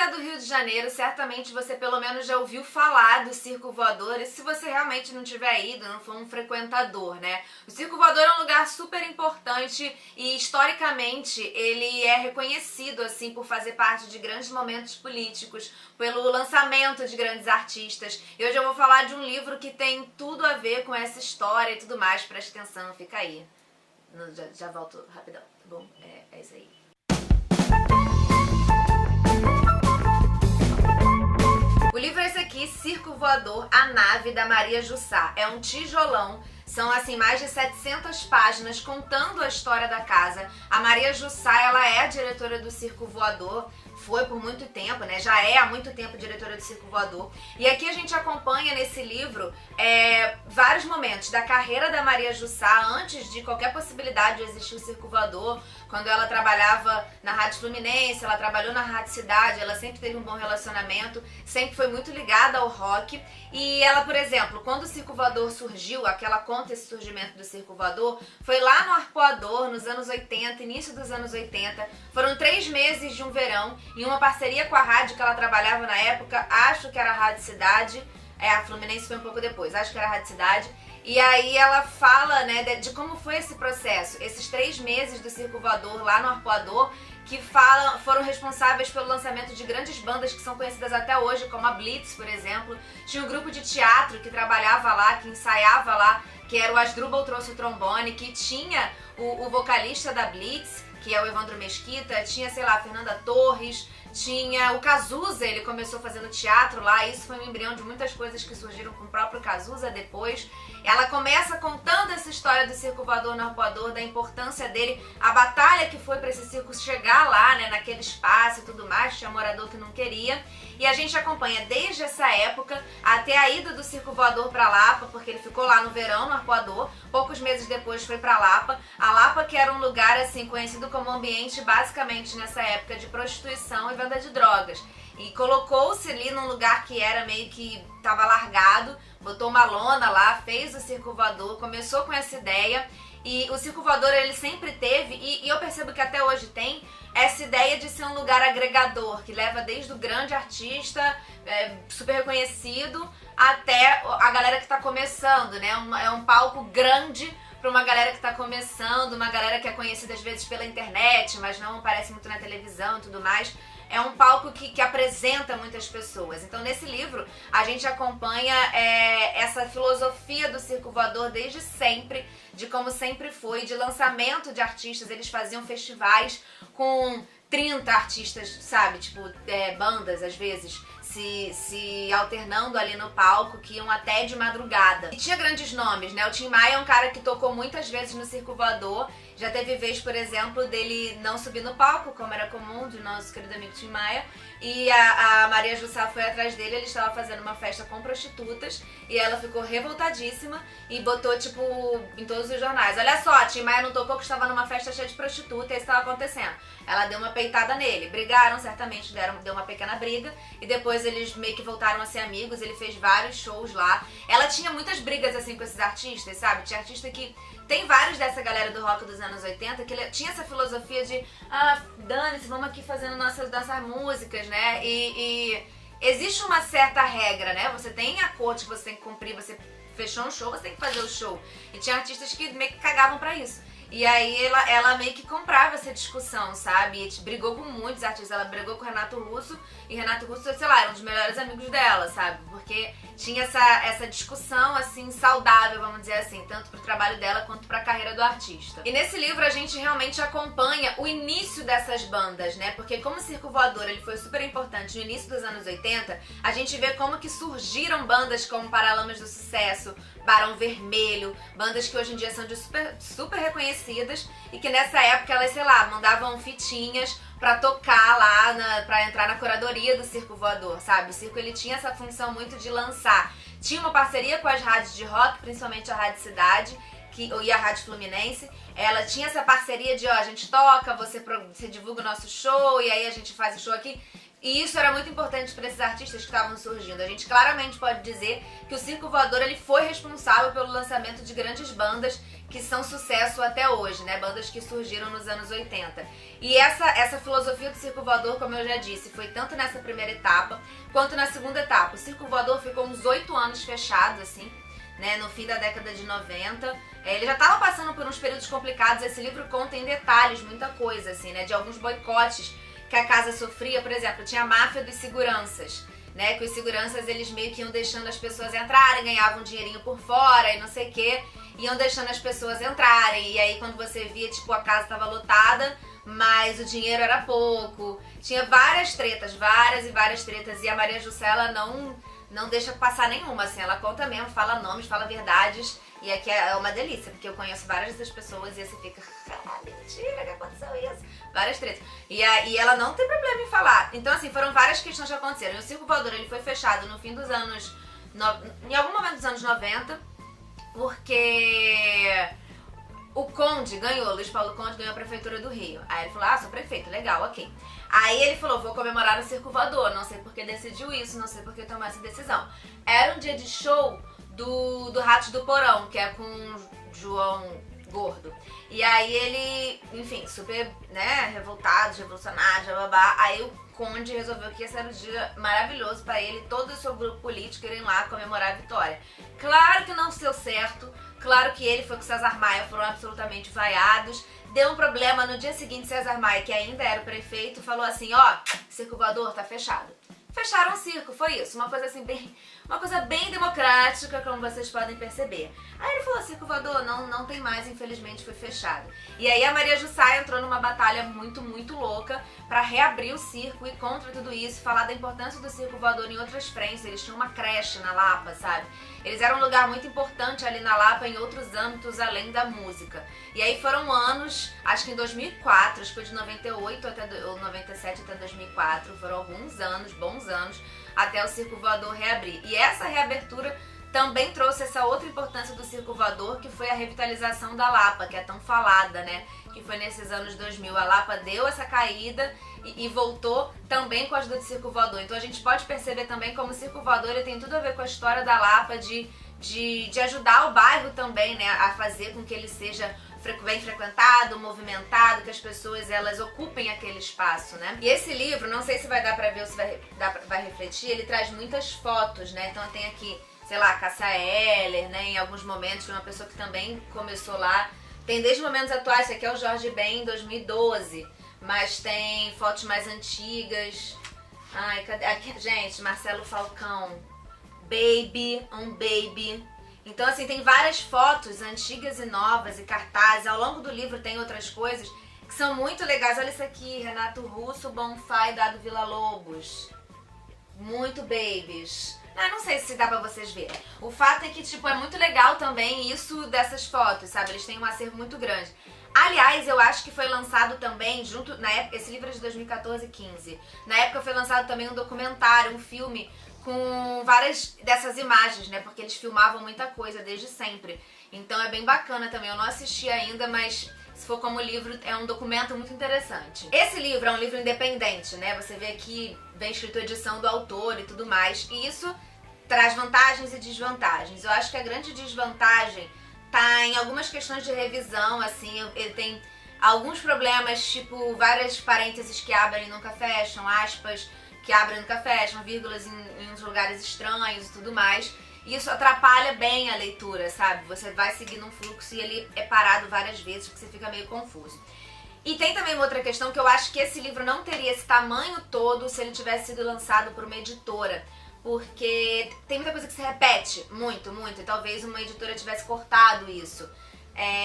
você é do Rio de Janeiro, certamente você pelo menos já ouviu falar do Circo Voador, e se você realmente não tiver ido, não for um frequentador, né? O Circo Voador é um lugar super importante e historicamente ele é reconhecido assim por fazer parte de grandes momentos políticos, pelo lançamento de grandes artistas. E hoje eu vou falar de um livro que tem tudo a ver com essa história e tudo mais. Preste atenção, fica aí. Já volto rapidão, tá bom? É isso aí. O livro é esse aqui, Circo Voador, A Nave, da Maria Jussá. É um tijolão, são assim mais de 700 páginas contando a história da casa. A Maria Jussá, ela é a diretora do Circo Voador, foi por muito tempo, né? Já é há muito tempo diretora do Circo Voador. E aqui a gente acompanha nesse livro vários momentos da carreira da Maria Jussá, antes de qualquer possibilidade de existir o Circo Voador. Quando ela trabalhava na Rádio Fluminense, ela trabalhou na Rádio Cidade, ela sempre teve um bom relacionamento, sempre foi muito ligada ao rock. E ela, por exemplo, quando o Circo Voador surgiu, aquela conta esse surgimento do Circo Voador, foi lá no Arpoador, nos anos 80, início dos anos 80. Foram 3 meses de um verão, em uma parceria com a rádio que ela trabalhava na época, acho que era a Rádio Cidade, a Fluminense foi um pouco depois, acho que era a Rádio Cidade. E aí ela fala, né, de como foi esse processo, esses 3 meses do Circo Voador lá no Arpoador, que foram responsáveis pelo lançamento de grandes bandas que são conhecidas até hoje, como a Blitz, por exemplo. Tinha um grupo de teatro que trabalhava lá, que ensaiava lá, que era o Asdrubal Trouxe o Trombone, que tinha o vocalista da Blitz, que é o Evandro Mesquita, tinha, sei lá, a Fernanda Torres, tinha o Cazuza, ele começou fazendo teatro lá, isso foi um embrião de muitas coisas que surgiram com o próprio Cazuza depois. Ela começa contando essa história do Circo Voador no Arpoador, da importância dele, a batalha que foi para esse circo chegar lá, né, naquele espaço e tudo mais, tinha morador que não queria. E a gente acompanha desde essa época até a ida do Circo Voador para Lapa, porque ele ficou lá no verão, no Arpoador, poucos meses depois foi para Lapa. A Lapa, que era um lugar assim conhecido como ambiente basicamente nessa época de prostituição e venda de drogas. E colocou-se ali num lugar que era meio que tava largado, botou uma lona lá, fez o Circo Voador, começou com essa ideia. E o Circo Voador ele sempre teve, e eu percebo que até hoje tem, essa ideia de ser um lugar agregador, que leva desde o grande artista, super reconhecido, até a galera que tá começando, né? É um palco grande para uma galera que tá começando, uma galera que é conhecida às vezes pela internet, mas não aparece muito na televisão e tudo mais. É um palco que apresenta muitas pessoas. Então, nesse livro, a gente acompanha essa filosofia do Circo Voador desde sempre, de como sempre foi, de lançamento de artistas. Eles faziam festivais com 30 artistas, sabe? Tipo, bandas, às vezes, se alternando ali no palco, que iam até de madrugada. E tinha grandes nomes, né? O Tim Maia é um cara que tocou muitas vezes no Circo Voador. Já teve vez, por exemplo, dele não subir no palco, como era comum, do nosso querido amigo Tim Maia. E a Maria Jussá foi atrás dele, ele estava fazendo uma festa com prostitutas e ela ficou revoltadíssima e botou, tipo, em todos os jornais: olha só, Tim Maia não tocou que estava numa festa cheia de prostituta e isso estava acontecendo. Ela deu uma peitada nele, brigaram, certamente deu uma pequena briga e depois eles meio que voltaram a ser amigos, ele fez vários shows lá. Ela tinha muitas brigas assim com esses artistas, sabe? Tinha artista que... Tem vários dessa galera do rock dos anos 80 que tinha essa filosofia de dane-se, vamos aqui fazendo nossas músicas, né? E existe uma certa regra, né? Você tem a corte que você tem que cumprir, você fechou um show, você tem que fazer o show. E tinha artistas que meio que cagavam pra isso. E aí ela meio que comprava essa discussão, sabe? E brigou com muitos artistas. Ela brigou com o Renato Russo. E Renato Russo, sei lá, era um dos melhores amigos dela, sabe? Porque tinha essa discussão, assim, saudável, vamos dizer assim. Tanto pro trabalho dela quanto pra carreira do artista. E nesse livro a gente realmente acompanha o início dessas bandas, né? Porque como o Circo Voador ele foi super importante no início dos anos 80, a gente vê como que surgiram bandas como Paralamas do Sucesso, Barão Vermelho, bandas que hoje em dia são de super reconhecidas e que nessa época elas, sei lá, mandavam fitinhas pra tocar lá, pra entrar na curadoria do Circo Voador, sabe? O circo ele tinha essa função muito de lançar. Tinha uma parceria com as rádios de rock, principalmente a Rádio Cidade e a Rádio Fluminense. Ela tinha essa parceria de, a gente toca, você divulga o nosso show e aí a gente faz o show aqui. E isso era muito importante para esses artistas que estavam surgindo. A gente claramente pode dizer que o Circo Voador ele foi responsável pelo lançamento de grandes bandas que são sucesso até hoje, né? Bandas que surgiram nos anos 80. E essa filosofia do Circo Voador, como eu já disse, foi tanto nessa primeira etapa quanto na segunda etapa. O Circo Voador ficou uns 8 anos fechado, assim, né? No fim da década de 90. Ele já estava passando por uns períodos complicados. Esse livro conta em detalhes muita coisa, assim, né? De alguns boicotes que a casa sofria. Por exemplo, tinha a máfia dos seguranças, né? Que os seguranças, eles meio que iam deixando as pessoas entrarem, ganhavam um dinheirinho por fora e não sei o quê, iam deixando as pessoas entrarem, e aí quando você via, tipo, a casa tava lotada, mas o dinheiro era pouco. Tinha várias tretas, várias tretas, e a Maria Jussá, ela não deixa passar nenhuma, assim, ela conta mesmo, fala nomes, fala verdades, e aqui é uma delícia, porque eu conheço várias dessas pessoas e aí você fica, mentira, que aconteceu isso? Várias tretas. E ela não tem problema em falar. Então, assim, foram várias questões que aconteceram. E o Circo Voador, ele foi fechado no fim dos anos, em algum momento dos anos 90, porque o Conde ganhou, Luiz Paulo Conde ganhou a prefeitura do Rio. Aí ele falou, sou prefeito, legal, ok. Aí ele falou, vou comemorar no Circo Voador, não sei porque decidiu isso, não sei porque tomou essa decisão. Era um dia de show do Ratos do Porão, que é com João Gordo. E aí ele, enfim, super, né, revoltado, revolucionário, babá. Aí o Conde resolveu que esse era um dia maravilhoso pra ele e todo o seu grupo político irem lá comemorar a vitória. Claro que não deu certo, claro que ele foi com o César Maia, foram absolutamente vaiados. Deu um problema, no dia seguinte César Maia, que ainda era o prefeito, falou assim, Circo Voador tá fechado. Fecharam o circo, foi isso, uma coisa assim uma coisa bem democrática, como vocês podem perceber. Aí ele falou, Circo Voador não tem mais, infelizmente foi fechado. E aí a Maria Jussá entrou numa batalha muito louca pra reabrir o circo e contra tudo isso, falar da importância do Circo Voador em outras frentes. Eles tinham uma creche na Lapa, sabe? Eles eram um lugar muito importante ali na Lapa em outros âmbitos além da música. E aí foram anos, acho que em 2004, acho que foi de 98 ou 97 até 2004, foram alguns anos, bons anos, até o Circo Voador reabrir. E essa reabertura também trouxe essa outra importância do Circo Voador, que foi a revitalização da Lapa, que é tão falada, né? Que foi nesses anos 2000. A Lapa deu essa caída e voltou também com a ajuda do Circo Voador. Então a gente pode perceber também como o Circo Voador ele tem tudo a ver com a história da Lapa, de ajudar o bairro também, né? A fazer com que ele seja bem frequentado, movimentado, que as pessoas elas ocupem aquele espaço, né? E esse livro, não sei se vai dar pra ver ou se vai refletir, ele traz muitas fotos, né? Então tem aqui, sei lá, Cássia Eller, né? Em alguns momentos, uma pessoa que também começou lá. Tem desde momentos atuais, esse aqui é o Jorge Ben, em 2012, mas tem fotos mais antigas. Ai, cadê? Aqui, gente, Marcelo Falcão, Baby, Baby. Então, assim, tem várias fotos antigas e novas e cartazes. Ao longo do livro tem outras coisas que são muito legais. Olha isso aqui, Renato Russo, Bonfá e Dado Villa-Lobos. Muito babies. Não sei se dá pra vocês verem. O fato é que, tipo, é muito legal também isso dessas fotos, sabe? Eles têm um acervo muito grande. Aliás, eu acho que foi lançado também, junto, na época, esse livro é de 2014 e 15. Na época foi lançado também um documentário, um filme com várias dessas imagens, né? Porque eles filmavam muita coisa desde sempre. Então é bem bacana também. Eu não assisti ainda, mas se for como livro, é um documento muito interessante. Esse livro é um livro independente, né? Você vê aqui, vem escrito edição do autor e tudo mais. E isso traz vantagens e desvantagens. Eu acho que a grande desvantagem tá em algumas questões de revisão, assim. Ele tem alguns problemas, tipo várias parênteses que abrem e nunca fecham, aspas que abrem e nunca fecham, vírgulas em uns lugares estranhos e tudo mais. E isso atrapalha bem a leitura, sabe? Você vai seguindo um fluxo e ele é parado várias vezes porque você fica meio confuso. E tem também uma outra questão que eu acho que esse livro não teria esse tamanho todo se ele tivesse sido lançado por uma editora. Porque tem muita coisa que se repete muito, e talvez uma editora tivesse cortado isso.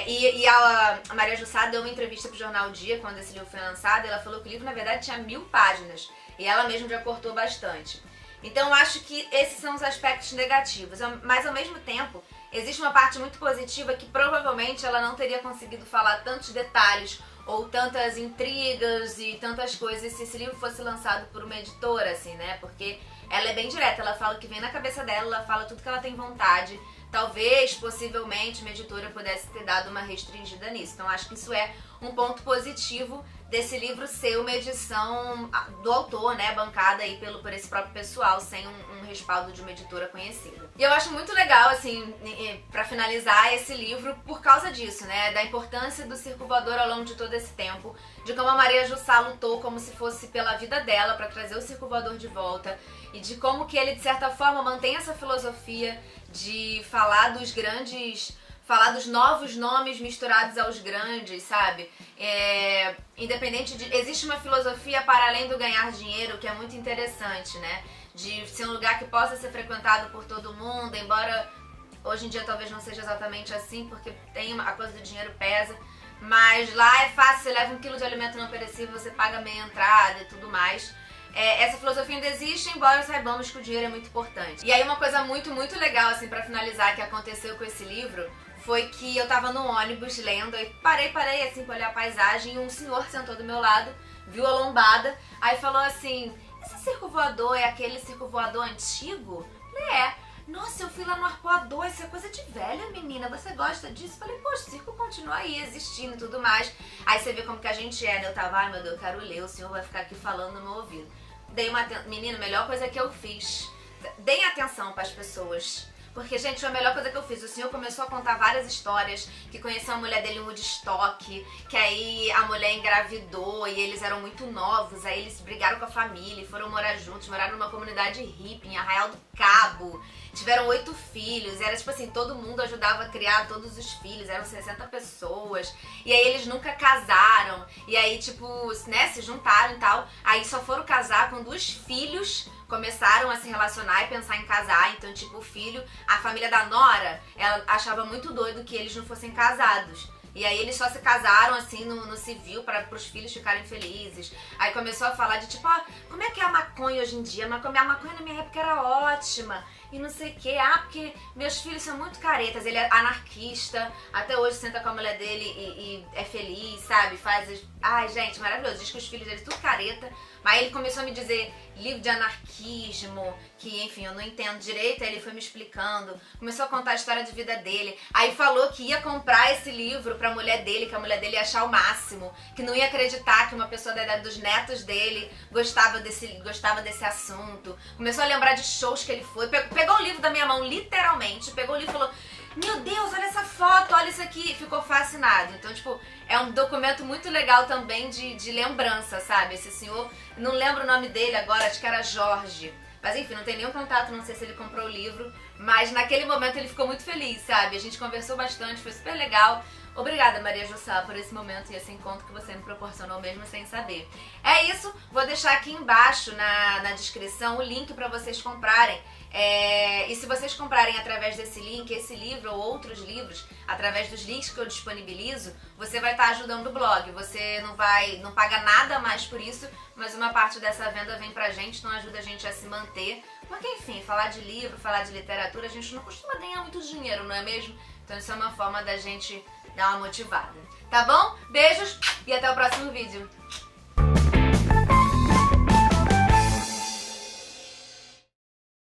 E a Maria Jussá deu uma entrevista pro jornal Dia quando esse livro foi lançado e ela falou que o livro na verdade tinha 1000 páginas e ela mesma já cortou bastante. Então eu acho que esses são os aspectos negativos, mas ao mesmo tempo existe uma parte muito positiva que provavelmente ela não teria conseguido falar tantos detalhes ou tantas intrigas e tantas coisas se esse livro fosse lançado por uma editora, assim, né? Porque ela é bem direta, ela fala o que vem na cabeça dela, ela fala tudo que ela tem vontade. Talvez, possivelmente, uma editora pudesse ter dado uma restringida nisso. Então acho que isso é um ponto positivo desse livro ser uma edição do autor, né, bancada aí por esse próprio pessoal, sem um respaldo de uma editora conhecida. E eu acho muito legal, assim, pra finalizar esse livro, por causa disso, né, da importância do circo voador ao longo de todo esse tempo, de como a Maria Jussá lutou como se fosse pela vida dela pra trazer o circo voador de volta, e de como que ele, de certa forma, mantém essa filosofia de falar dos grandes... falar dos novos nomes misturados aos grandes, sabe? Independente de... Existe uma filosofia para além do ganhar dinheiro que é muito interessante, né? De ser um lugar que possa ser frequentado por todo mundo, embora hoje em dia talvez não seja exatamente assim, porque tem a coisa do dinheiro pesa, mas lá é fácil, você leva 1 quilo de alimento não perecível, você paga meia entrada e tudo mais. Essa filosofia ainda existe, embora saibamos que o dinheiro é muito importante. E aí uma coisa muito, muito legal, assim, pra finalizar, que aconteceu com esse livro, foi que eu tava no ônibus lendo, e parei, assim, pra olhar a paisagem, e um senhor sentou do meu lado, viu a lombada, aí falou assim, esse circo voador é aquele circo voador antigo? Falei, é. Nossa, eu fui lá no Arpoador, isso é coisa de velha, menina, você gosta disso? Falei, poxa, o circo continua aí existindo e tudo mais. Aí você vê como que a gente é, né? Eu tava, ai meu Deus, eu quero ler, o senhor vai ficar aqui falando no meu ouvido. Dei uma atenção, menina, melhor coisa que eu fiz. Deem atenção pras pessoas. Porque, gente, foi a melhor coisa que eu fiz. O senhor começou a contar várias histórias, que conheceu a mulher dele em Woodstock, que aí a mulher engravidou e eles eram muito novos, aí eles brigaram com a família e foram morar juntos, moraram numa comunidade hippie, em Arraial do Cabo, tiveram 8 filhos, era tipo assim, todo mundo ajudava a criar todos os filhos, eram 60 pessoas, e aí eles nunca casaram, e aí tipo, né, se juntaram e tal, aí só foram casar quando os filhos começaram a se relacionar e pensar em casar, então tipo, o filho, a família da nora, ela achava muito doido que eles não fossem casados. E aí eles só se casaram assim no civil para os filhos ficarem felizes. Aí começou a falar de tipo, como é que é a maconha hoje em dia? A maconha na minha época era ótima. E não sei o que, porque meus filhos são muito caretas, ele é anarquista, até hoje senta com a mulher dele e é feliz, sabe, ai gente, maravilhoso, diz que os filhos dele tudo careta, mas ele começou a me dizer livro de anarquismo, que enfim, eu não entendo direito, aí ele foi me explicando, começou a contar a história de vida dele, aí falou que ia comprar esse livro pra mulher dele, que a mulher dele ia achar o máximo, que não ia acreditar que uma pessoa da idade dos netos dele gostava desse assunto, começou a lembrar de shows que ele foi, pegou o livro da minha mão, literalmente, pegou o livro e falou, meu Deus, olha essa foto, olha isso aqui, ficou fascinado. Então, tipo, é um documento muito legal também de lembrança, sabe? Esse senhor, não lembro o nome dele agora, acho que era Jorge. Mas enfim, não tem nenhum contato, não sei se ele comprou o livro, mas naquele momento ele ficou muito feliz, sabe? A gente conversou bastante, foi super legal. Obrigada, Maria Jussá, por esse momento e esse encontro que você me proporcionou mesmo sem saber. É isso, vou deixar aqui embaixo na descrição o link para vocês comprarem. E se vocês comprarem através desse link, esse livro ou outros livros, através dos links que eu disponibilizo, você vai estar ajudando o blog. Você não paga nada mais por isso, mas uma parte dessa venda vem pra gente, então ajuda a gente a se manter. Porque enfim, falar de livro, falar de literatura, a gente não costuma ganhar muito dinheiro, não é mesmo? Então isso é uma forma da gente dar uma motivada. Tá bom? Beijos e até o próximo vídeo.